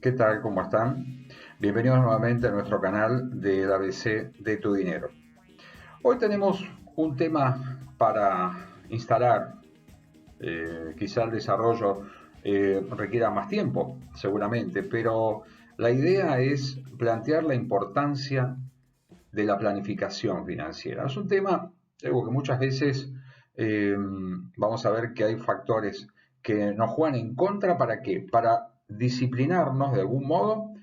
¿Qué tal? ¿Cómo están? Bienvenidos nuevamente a nuestro canal del ABC de tu dinero. Hoy tenemos un tema para instalar. Quizá el desarrollo requiera más tiempo, seguramente, pero la idea es plantear la importancia de la planificación financiera. Es un tema, digo, que muchas veces vamos a ver que hay factores que nos juegan en contra. ¿Para qué? Para disciplinarnos de algún modo,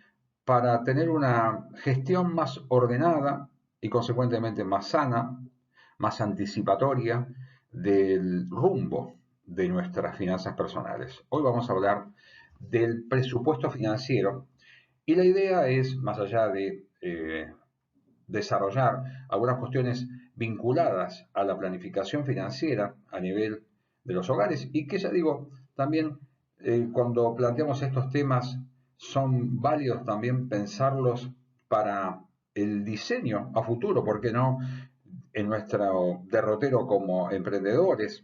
para tener una gestión más ordenada y consecuentemente más sana, más anticipatoria del rumbo de nuestras finanzas personales. Hoy vamos a hablar del presupuesto financiero y la idea es, más allá de desarrollar algunas cuestiones vinculadas a la planificación financiera a nivel de los hogares y que ya digo, también cuando planteamos estos temas son válidos también pensarlos para el diseño a futuro, ¿por qué no? En nuestro derrotero como emprendedores,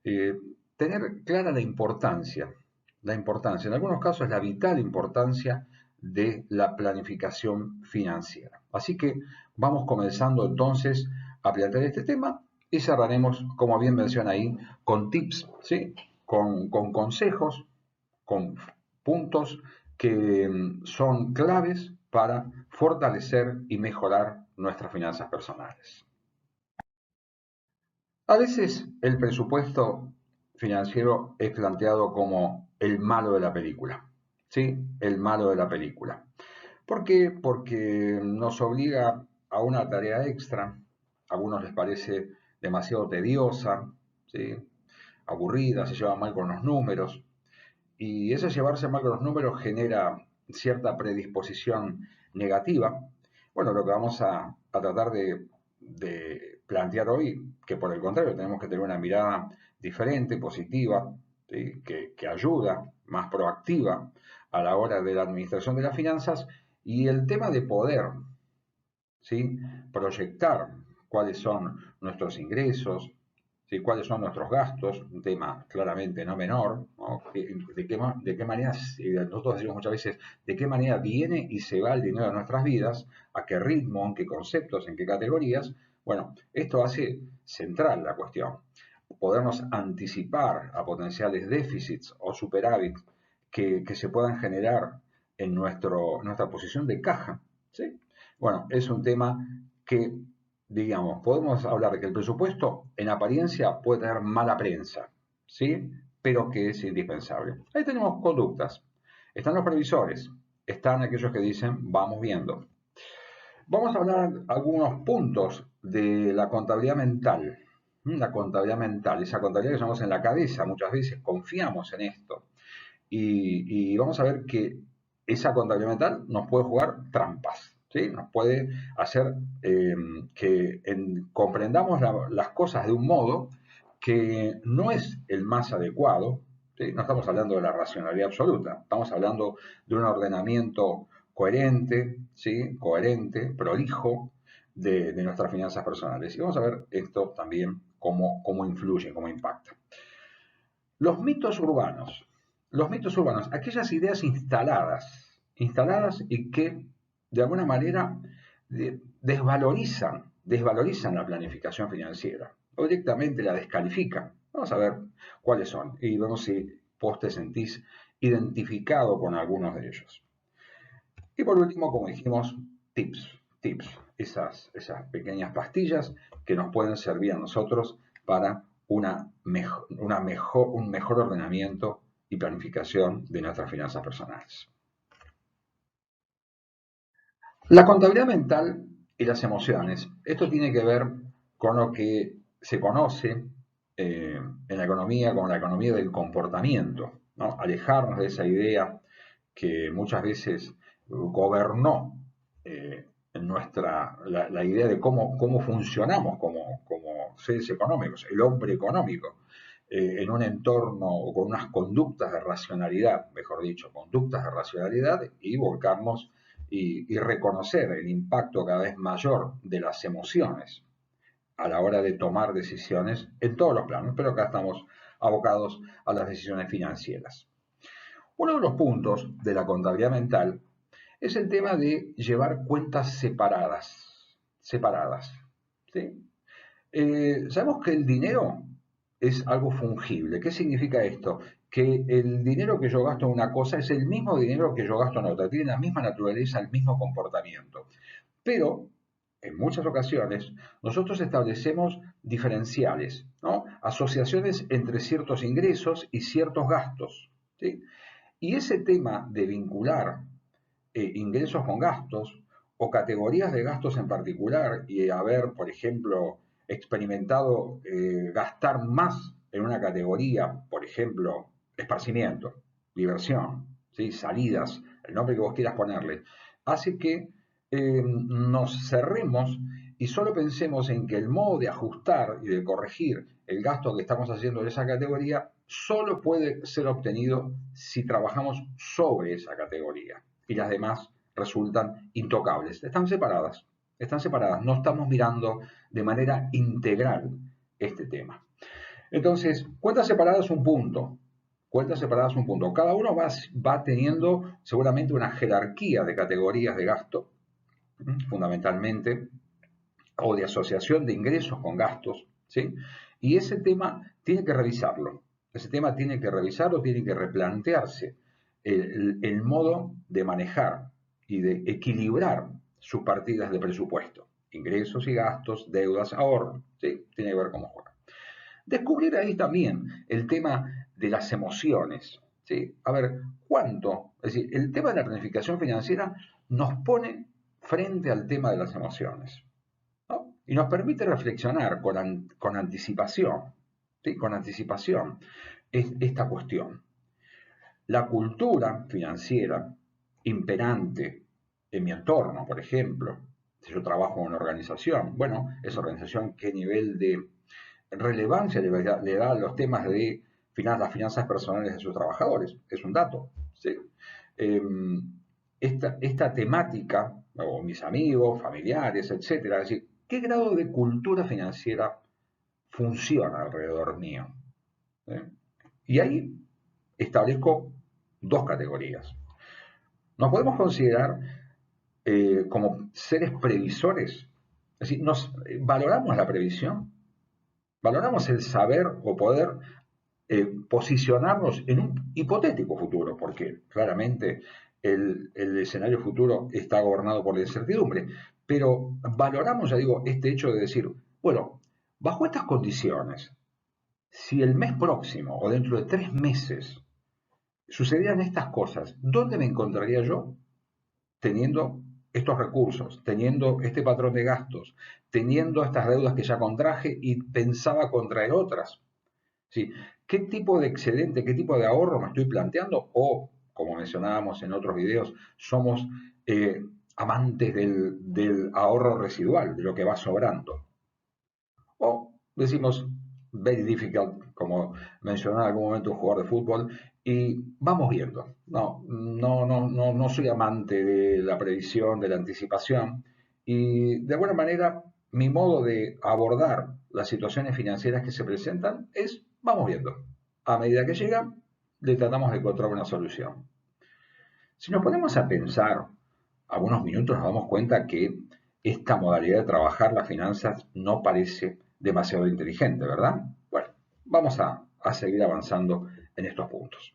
eh, tener clara la importancia, en algunos casos la vital importancia de la planificación financiera. Así que vamos comenzando entonces a plantear este tema y cerraremos, como bien menciona ahí, con tips, ¿sí? Con consejos, con puntos que son claves para fortalecer y mejorar nuestras finanzas personales. A veces el presupuesto financiero es planteado como el malo de la película, ¿sí? El malo de la película. ¿Por qué? Porque nos obliga a una tarea extra. A algunos les parece demasiado tediosa, ¿sí? Aburrida, se lleva mal con los números. Y ese llevarse mal con los números genera cierta predisposición negativa. Bueno, lo que vamos a tratar de plantear hoy, que por el contrario tenemos que tener una mirada diferente, positiva, ¿sí? Que ayuda, más proactiva a la hora de la administración de las finanzas y el tema de poder, ¿sí? Proyectar cuáles son nuestros ingresos, ¿sí? Cuáles son nuestros gastos, un tema claramente no menor, ¿no? De qué manera, nosotros decimos muchas veces, de qué manera viene y se va el dinero de nuestras vidas, a qué ritmo, en qué conceptos, en qué categorías. Bueno, esto hace central la cuestión. Podernos anticipar a potenciales déficits o superávits que se puedan generar en nuestra posición de caja, ¿sí? Bueno, es un tema que, digamos, podemos hablar de que el presupuesto en apariencia puede tener mala prensa, ¿sí? Pero que es indispensable. Ahí tenemos conductas. Están los previsores, están aquellos que dicen, vamos viendo. Vamos a hablar algunos puntos de la contabilidad mental. La contabilidad mental, esa contabilidad que llevamos en la cabeza, muchas veces confiamos en esto. Y vamos a ver que esa contabilidad mental nos puede jugar trampas, ¿sí? Nos puede hacer que comprendamos las cosas de un modo que no es el más adecuado, ¿sí? No estamos hablando de la racionalidad absoluta, estamos hablando de un ordenamiento coherente, ¿sí? Coherente, prolijo de nuestras finanzas personales. Y vamos a ver esto también cómo influye, cómo impacta. Los mitos urbanos. Los mitos urbanos, aquellas ideas instaladas y que de alguna manera desvalorizan la planificación financiera o directamente la descalifican. Vamos a ver cuáles son y vemos si vos te sentís identificado con algunos de ellos. Y por último, como dijimos, tips, esas pequeñas pastillas que nos pueden servir a nosotros para un mejor ordenamiento y planificación de nuestras finanzas personales. La contabilidad mental y las emociones. Esto tiene que ver con lo que se conoce en la economía como la economía del comportamiento, ¿no? Alejarnos de esa idea que muchas veces gobernó la idea de cómo funcionamos como seres económicos, el hombre económico, en un entorno o con unas conductas de racionalidad, mejor dicho, conductas de racionalidad y volcarnos y reconocer el impacto cada vez mayor de las emociones a la hora de tomar decisiones en todos los planos, pero acá estamos abocados a las decisiones financieras. Uno de los puntos de la contabilidad mental es el tema de llevar cuentas separadas, ¿sí? Sabemos que el dinero es algo fungible. ¿Qué significa esto? Que el dinero que yo gasto en una cosa es el mismo dinero que yo gasto en otra, tiene la misma naturaleza, el mismo comportamiento. Pero en muchas ocasiones nosotros establecemos diferenciales, ¿no? Asociaciones entre ciertos ingresos y ciertos gastos, ¿sí? Y ese tema de vincular ingresos con gastos o categorías de gastos en particular y haber, por ejemplo, experimentado gastar más en una categoría, por ejemplo, esparcimiento, diversión, ¿sí? Salidas, el nombre que vos quieras ponerle, hace que nos cerremos y solo pensemos en que el modo de ajustar y de corregir el gasto que estamos haciendo en esa categoría solo puede ser obtenido si trabajamos sobre esa categoría y las demás resultan intocables. Están separadas, no estamos mirando de manera integral este tema. Entonces, cuentas separadas es un punto, cuentas separadas es un punto. Cada uno va teniendo seguramente una jerarquía de categorías de gasto, fundamentalmente, o de asociación de ingresos con gastos, ¿sí? Y ese tema tiene que revisarlo. Ese tema tiene que revisarlo, tiene que replantearse el modo de manejar y de equilibrar sus partidas de presupuesto. Ingresos y gastos, deudas, ahorro, ¿sí? Tiene que ver cómo juega. Descubrir ahí también el tema de las emociones, ¿sí? A ver, ¿cuánto? Es decir, el tema de la planificación financiera nos pone frente al tema de las emociones, ¿no? Y nos permite reflexionar con anticipación, ¿sí? Con anticipación esta cuestión. La cultura financiera imperante en mi entorno, por ejemplo, si yo trabajo en una organización, bueno, esa organización, ¿qué nivel de relevancia le da a los temas de las finanzas personales de sus trabajadores? Es un dato, ¿sí? Eh, esta temática, o mis amigos, familiares, etcétera, es decir, ¿qué grado de cultura financiera funciona alrededor mío? ¿Eh? Y ahí establezco dos categorías. Nos podemos considerar como seres previsores, es decir, valoramos la previsión, valoramos el saber o poder posicionarnos en un hipotético futuro, porque claramente el escenario futuro está gobernado por la incertidumbre, pero valoramos, ya digo, este hecho de decir, bueno, bajo estas condiciones, si el mes próximo o dentro de 3 meses sucedieran estas cosas, ¿dónde me encontraría yo teniendo estos recursos, teniendo este patrón de gastos, teniendo estas deudas que ya contraje y pensaba contraer otras? ¿Sí? ¿Qué tipo de excedente, qué tipo de ahorro me estoy planteando? O, como mencionábamos en otros videos, somos amantes del ahorro residual, de lo que va sobrando. O decimos very difficult, como mencionó en algún momento un jugador de fútbol, y vamos viendo. No soy amante de la previsión, de la anticipación, y de alguna manera mi modo de abordar las situaciones financieras que se presentan es vamos viendo. A medida que llegan, le tratamos de encontrar una solución. Si nos ponemos a pensar algunos minutos, nos damos cuenta que esta modalidad de trabajar las finanzas no parece demasiado inteligente, ¿verdad? Bueno, vamos a seguir avanzando en estos puntos.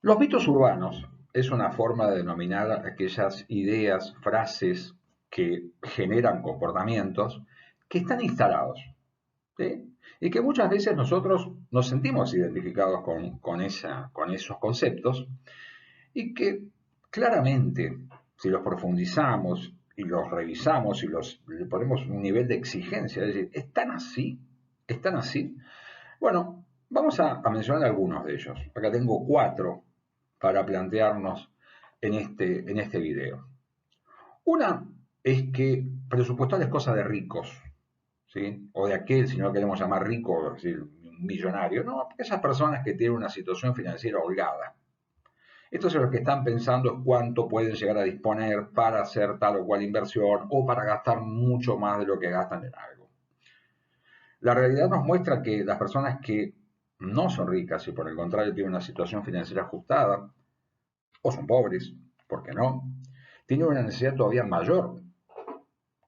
Los mitos urbanos es una forma de denominar aquellas ideas, frases que generan comportamientos que están instalados, ¿sí? Y que muchas veces nosotros nos sentimos identificados con esos conceptos y que claramente, si los profundizamos y los revisamos y le ponemos un nivel de exigencia, es decir, ¿están así? ¿Están así? Bueno, vamos a mencionar algunos de ellos. Acá tengo 4 para plantearnos en este video. Una es que presupuestal es cosa de ricos, ¿sí? O de aquel, si no lo queremos llamar rico, es decir, millonario, no, esas personas que tienen una situación financiera holgada. Estos son los que están pensando en cuánto pueden llegar a disponer para hacer tal o cual inversión o para gastar mucho más de lo que gastan en algo. La realidad nos muestra que las personas que no son ricas y por el contrario tienen una situación financiera ajustada, o son pobres, ¿por qué no? Tienen una necesidad todavía mayor,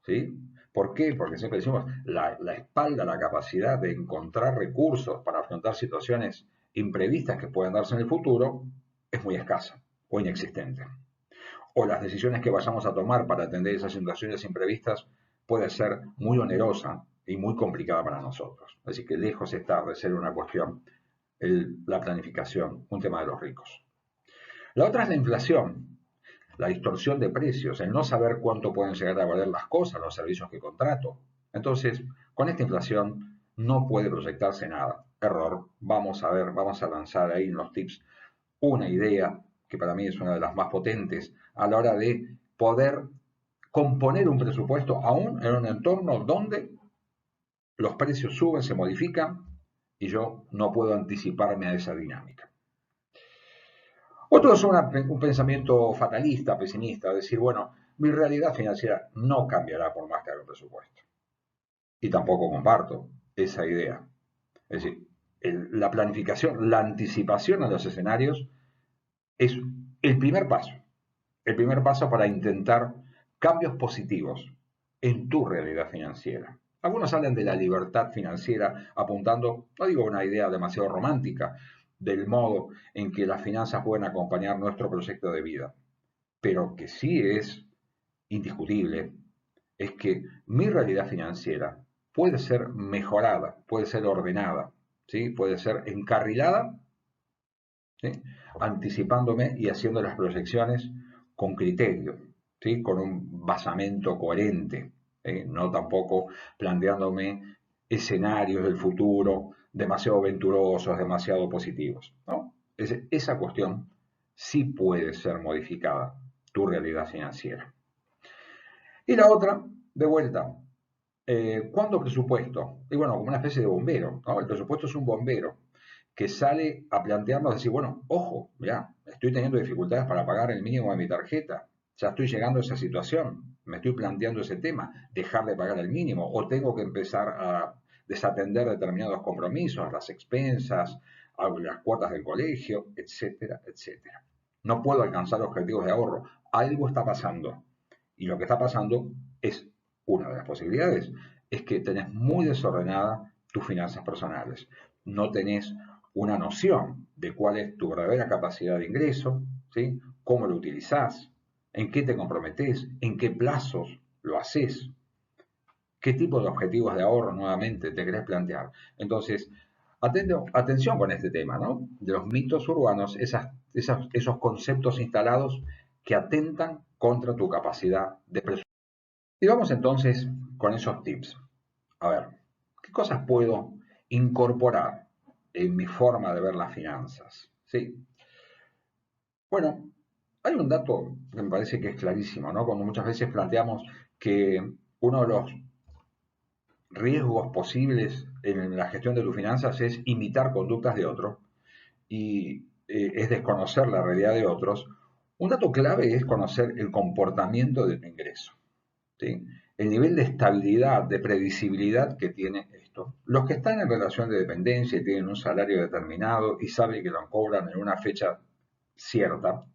¿sí? ¿Por qué? Porque siempre decimos, la espalda, la capacidad de encontrar recursos para afrontar situaciones imprevistas que pueden darse en el futuro es muy escasa o inexistente. O las decisiones que vayamos a tomar para atender esas situaciones imprevistas puede ser muy onerosa y muy complicada para nosotros. Así que lejos está de ser una cuestión la planificación, un tema de los ricos. La otra es la inflación, la distorsión de precios, el no saber cuánto pueden llegar a valer las cosas, los servicios que contrato. Entonces, con esta inflación no puede proyectarse nada. Error. Vamos a ver, vamos a lanzar ahí en los tips una idea que para mí es una de las más potentes a la hora de poder componer un presupuesto aún en un entorno donde los precios suben, se modifican y yo no puedo anticiparme a esa dinámica. Otro es un pensamiento fatalista, pesimista, decir, bueno, mi realidad financiera no cambiará por más que haga un presupuesto. Y tampoco comparto esa idea. Es decir, la planificación, la anticipación a los escenarios es el primer paso. El primer paso para intentar cambios positivos en tu realidad financiera. Algunos hablan de la libertad financiera apuntando, no digo una idea demasiado romántica, del modo en que las finanzas pueden acompañar nuestro proyecto de vida, pero que sí es indiscutible, es que mi realidad financiera puede ser mejorada, puede ser ordenada, ¿sí? Puede ser encarrilada, ¿sí? Anticipándome y haciendo las proyecciones con criterio, ¿sí? Con un basamento coherente, no tampoco planteándome escenarios del futuro demasiado aventurosos, demasiado positivos, ¿no? Esa cuestión sí puede ser modificada, tu realidad financiera. Y la otra, de vuelta, ¿cuándo presupuesto? Y bueno, como una especie de bombero, ¿no? El presupuesto es un bombero que sale a plantearnos, decir, bueno, ojo, mirá, estoy teniendo dificultades para pagar el mínimo de mi tarjeta, ya estoy llegando a esa situación, me estoy planteando ese tema, dejar de pagar el mínimo, o tengo que empezar a desatender determinados compromisos, las expensas, las cuotas del colegio, etcétera, etcétera. No puedo alcanzar objetivos de ahorro, algo está pasando. Y lo que está pasando es una de las posibilidades, es que tenés muy desordenada tus finanzas personales. No tenés una noción de cuál es tu verdadera capacidad de ingreso, ¿sí? Cómo lo utilizás, en qué te comprometés, en qué plazos lo haces, qué tipo de objetivos de ahorro nuevamente te querés plantear. Entonces, atención con este tema, ¿no? De los mitos urbanos, esos conceptos instalados que atentan contra tu capacidad de presupuesto. Y vamos entonces con esos tips. A ver, ¿qué cosas puedo incorporar en mi forma de ver las finanzas? Sí. Bueno, hay un dato que me parece que es clarísimo, ¿no? Cuando muchas veces planteamos que uno de los riesgos posibles en la gestión de tus finanzas es imitar conductas de otros y es desconocer la realidad de otros. Un dato clave es conocer el comportamiento de tu ingreso, ¿sí? El nivel de estabilidad, de previsibilidad que tiene esto. Los que están en relación de dependencia y tienen un salario determinado y saben que lo cobran en una fecha cierta,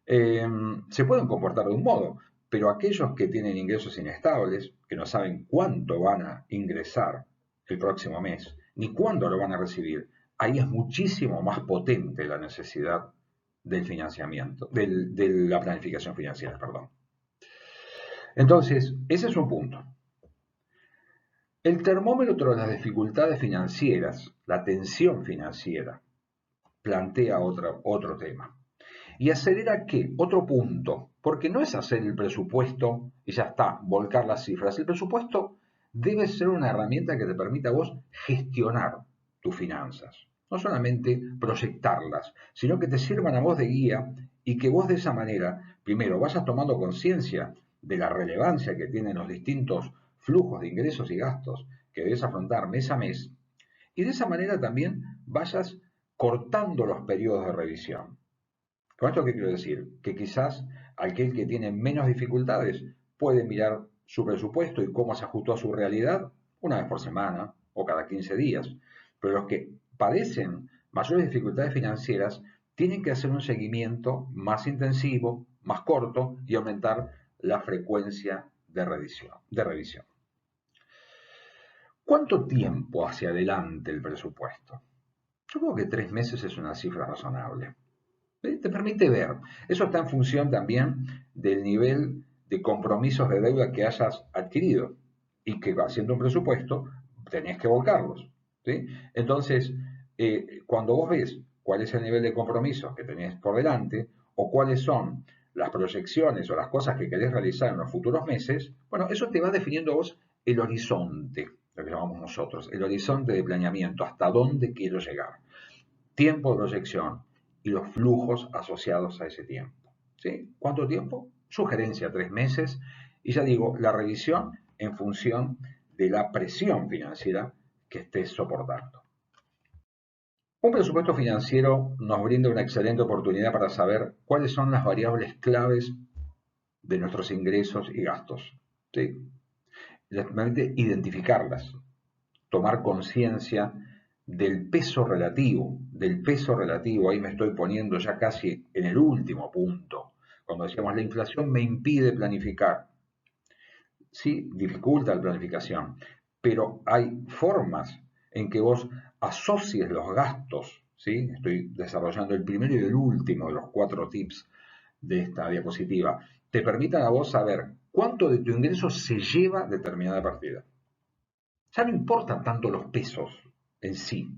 se pueden comportar de un modo, pero aquellos que tienen ingresos inestables, que no saben cuánto van a ingresar el próximo mes, ni cuándo lo van a recibir, ahí es muchísimo más potente la necesidad del financiamiento, de la planificación financiera, perdón. Entonces, ese es un punto. El termómetro de las dificultades financieras, la tensión financiera, plantea otro tema. ¿Y acelera qué? Otro punto, porque no es hacer el presupuesto y ya está, volcar las cifras. El presupuesto debe ser una herramienta que te permita a vos gestionar tus finanzas. No solamente proyectarlas, sino que te sirvan a vos de guía y que vos de esa manera, primero, vayas tomando conciencia de la relevancia que tienen los distintos flujos de ingresos y gastos que debes afrontar mes a mes, y de esa manera también vayas cortando los periodos de revisión. ¿Con esto qué quiero decir? Que quizás aquel que tiene menos dificultades puede mirar su presupuesto y cómo se ajustó a su realidad una vez por semana o cada 15 días. Pero los que padecen mayores dificultades financieras tienen que hacer un seguimiento más intensivo, más corto y aumentar la frecuencia de revisión. ¿Cuánto tiempo hacia adelante el presupuesto? Yo creo que 3 meses es una cifra razonable. Te permite ver. Eso está en función también del nivel de compromisos de deuda que hayas adquirido y que haciendo un presupuesto tenés que volcarlos. ¿Sí? Entonces, cuando vos ves cuál es el nivel de compromiso que tenés por delante o cuáles son las proyecciones o las cosas que querés realizar en los futuros meses, bueno, eso te va definiendo vos el horizonte, lo que llamamos nosotros, el horizonte de planeamiento, hasta dónde quiero llegar, tiempo de proyección y los flujos asociados a ese tiempo. ¿Sí? ¿Cuánto tiempo? Sugerencia, 3 meses. Y ya digo, la revisión en función de la presión financiera que estés soportando. Un presupuesto financiero nos brinda una excelente oportunidad para saber cuáles son las variables claves de nuestros ingresos y gastos. ¿Sí? Realmente identificarlas, tomar conciencia del peso relativo, ahí me estoy poniendo ya casi en el último punto, cuando decíamos la inflación me impide planificar, sí, dificulta la planificación, pero hay formas en que vos asocies los gastos, ¿sí? Estoy desarrollando el primero y el último de los 4 tips de esta diapositiva, te permitan a vos saber cuánto de tu ingreso se lleva determinada partida. Ya no importan tanto los pesos en sí,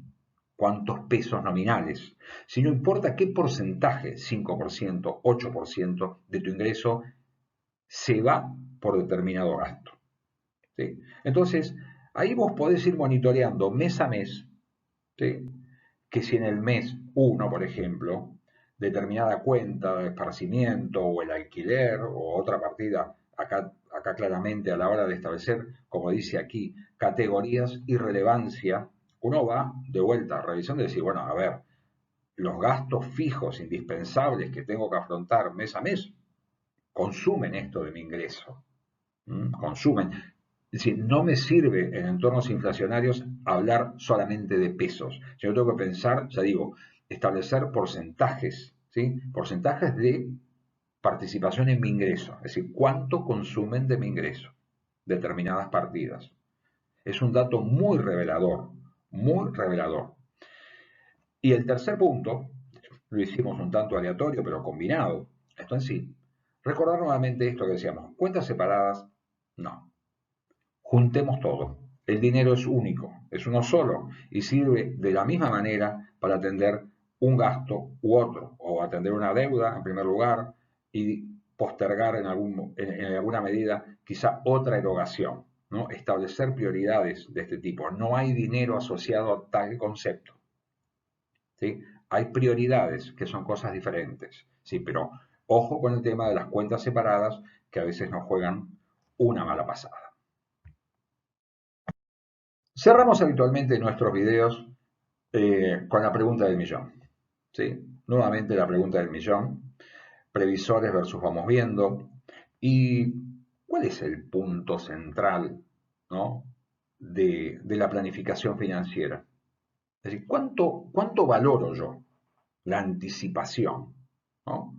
cuántos pesos nominales, sino importa qué porcentaje, 5%, 8% de tu ingreso se va por determinado gasto. ¿Sí? Entonces, ahí vos podés ir monitoreando mes a mes, ¿sí? Que si en el mes 1, por ejemplo, determinada cuenta de esparcimiento o el alquiler o otra partida, acá claramente a la hora de establecer, como dice aquí, categorías y relevancia, uno va de vuelta a revisión y decir, bueno, a ver, los gastos fijos indispensables que tengo que afrontar mes a mes consumen esto de mi ingreso, consumen. Es decir, no me sirve en entornos inflacionarios hablar solamente de pesos. Yo tengo que pensar, ya digo, establecer porcentajes, ¿sí? Porcentajes de participación en mi ingreso. Es decir, cuánto consumen de mi ingreso determinadas partidas. Es un dato muy revelador, muy revelador. Y el tercer punto, lo hicimos un tanto aleatorio, pero combinado, esto en sí, recordar nuevamente esto que decíamos, cuentas separadas, no. Juntemos todo. El dinero es único, es uno solo y sirve de la misma manera para atender un gasto u otro, o atender una deuda en primer lugar y postergar en alguna medida quizá otra erogación, ¿no? Establecer prioridades de este tipo. No hay dinero asociado a tal concepto, ¿sí? Hay prioridades que son cosas diferentes, ¿sí? Pero ojo con el tema de las cuentas separadas que a veces nos juegan una mala pasada. Cerramos habitualmente nuestros videos con la pregunta del millón. ¿Sí? Nuevamente la pregunta del millón. Previsores versus vamos viendo. ¿Y cuál es el punto central, ¿no? de la planificación financiera? Es decir, ¿cuánto valoro yo la anticipación? ¿No?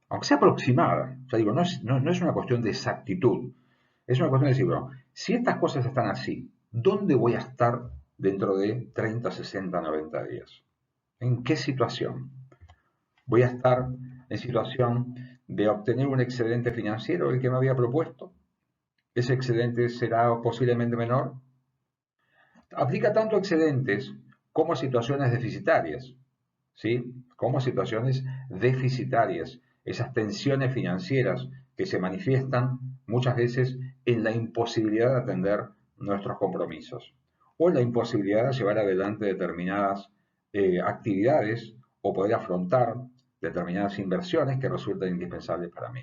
Aunque sea aproximada. Ya digo, no es una cuestión de exactitud. Es una cuestión de decir, bueno, si estas cosas están así, ¿dónde voy a estar dentro de 30, 60, 90 días? ¿En qué situación? ¿Voy a estar en situación de obtener un excedente financiero, el que me había propuesto? ¿Ese excedente será posiblemente menor? Aplica tanto a excedentes como a situaciones deficitarias, ¿sí? Como a situaciones deficitarias, esas tensiones financieras que se manifiestan muchas veces en la imposibilidad de atender nuestros compromisos o en la imposibilidad de llevar adelante determinadas actividades o poder afrontar determinadas inversiones que resultan indispensables para mí.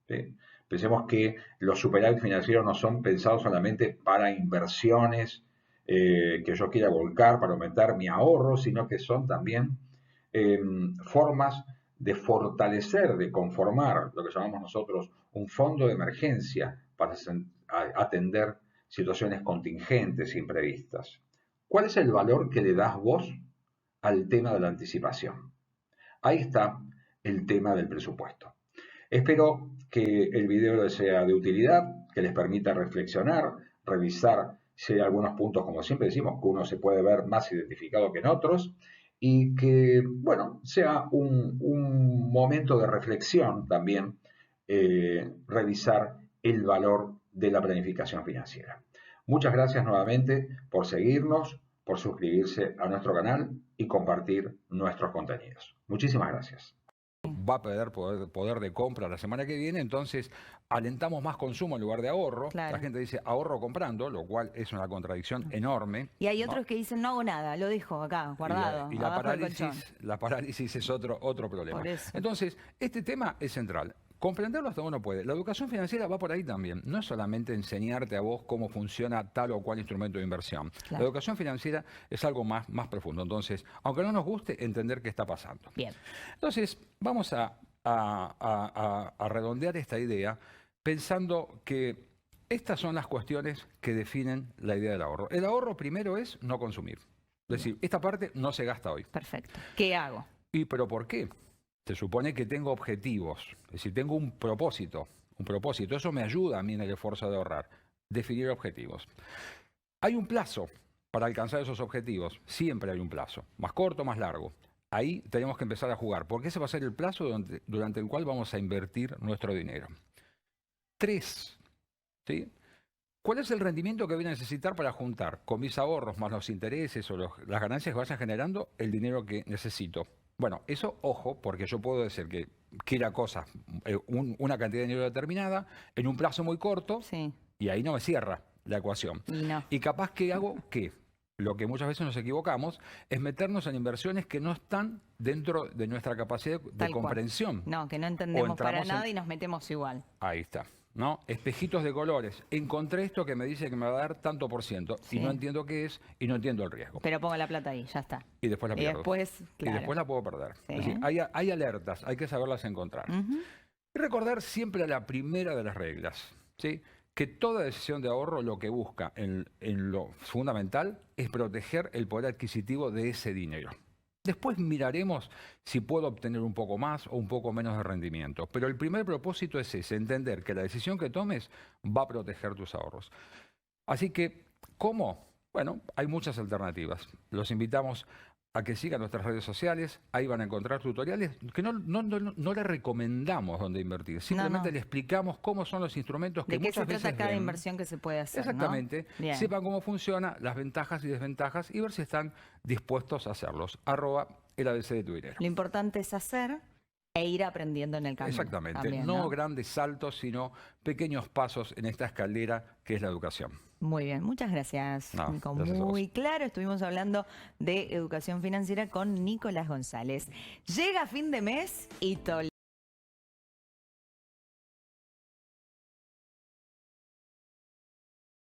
¿Sí? Pensemos que los superávit financieros no son pensados solamente para inversiones que yo quiera volcar para aumentar mi ahorro, sino que son también formas de fortalecer, de conformar lo que llamamos nosotros un fondo de emergencia para atender situaciones contingentes, imprevistas. ¿Cuál es el valor que le das vos al tema de la anticipación. Ahí está el tema del presupuesto. Espero que el video les sea de utilidad, que les permita reflexionar, revisar si hay algunos puntos, como siempre decimos, que uno se puede ver más identificado que en otros, y que, bueno, sea un momento de reflexión también, revisar el valor de la planificación financiera. Muchas gracias nuevamente por seguirnos, por suscribirse a nuestro canal y compartir nuestros contenidos. Muchísimas gracias. Va a perder poder de compra la semana que viene, entonces alentamos más consumo en lugar de ahorro. Claro. La gente dice ahorro comprando, lo cual es una contradicción enorme. Y hay otros que dicen no hago nada, lo dejo acá, guardado, Y abajo del colchón. la parálisis es otro problema. Por eso. Entonces, este tema es central. Comprenderlo hasta uno puede. La educación financiera va por ahí también. No es solamente enseñarte a vos cómo funciona tal o cual instrumento de inversión. Claro. La educación financiera es algo más profundo. Entonces, aunque no nos guste, entender qué está pasando. Bien. Entonces, vamos a redondear esta idea pensando que estas son las cuestiones que definen la idea del ahorro. El ahorro primero es no consumir. Es decir, esta parte no se gasta hoy. Perfecto. ¿Qué hago? ¿Pero por qué? Se supone que tengo objetivos, es decir, tengo un propósito. Eso me ayuda a mí en el esfuerzo de ahorrar. Definir objetivos. Hay un plazo para alcanzar esos objetivos. Siempre hay un plazo. Más corto, más largo. Ahí tenemos que empezar a jugar, porque ese va a ser el plazo durante el cual vamos a invertir nuestro dinero. 3. ¿Sí? ¿Cuál es el rendimiento que voy a necesitar para juntar con mis ahorros más los intereses o las ganancias que vaya generando el dinero que necesito? Bueno, eso, ojo, porque yo puedo decir que quiera cosas, una cantidad de dinero determinada, en un plazo muy corto, Sí. y ahí no me cierra la ecuación. Y no. Y capaz que hago que lo que muchas veces nos equivocamos es meternos en inversiones que no están dentro de nuestra capacidad de Tal cual. comprensión. No, que no entendemos para entramos nada y nos metemos igual. Ahí está, ¿no? Espejitos de colores. Encontré esto que me dice que me va a dar tanto por ciento Sí. y no entiendo qué es y no entiendo el riesgo. Pero pongo la plata ahí, ya está. Y después la Y pierdo. después, claro. Y después la puedo perder. Sí. Es decir, hay alertas, hay que saberlas encontrar. Ujú. Y recordar siempre la primera de las reglas, ¿sí? Que toda decisión de ahorro lo que busca en lo fundamental es proteger el poder adquisitivo de ese dinero. Después miraremos si puedo obtener un poco más o un poco menos de rendimiento. Pero el primer propósito es ese, entender que la decisión que tomes va a proteger tus ahorros. Así que, ¿cómo? Bueno, hay muchas alternativas. Los invitamos a que sigan nuestras redes sociales. Ahí van a encontrar tutoriales que no les recomendamos dónde invertir. Simplemente les explicamos cómo son los instrumentos que ¿De qué muchas se trata veces cada ven. inversión que se puede hacer? Exactamente. ¿No? Bien. Sepan cómo funciona, las ventajas y desventajas y ver si están dispuestos a hacerlos. @el ABC de tu dinero. Lo importante es hacer e ir aprendiendo en el camino. Exactamente. También, No grandes saltos, sino pequeños pasos en esta escalera que es la educación. Muy bien, muchas gracias, No, Nico. gracias a vos. Muy claro, estuvimos hablando de educación financiera con Nicolás González. Llega fin de mes y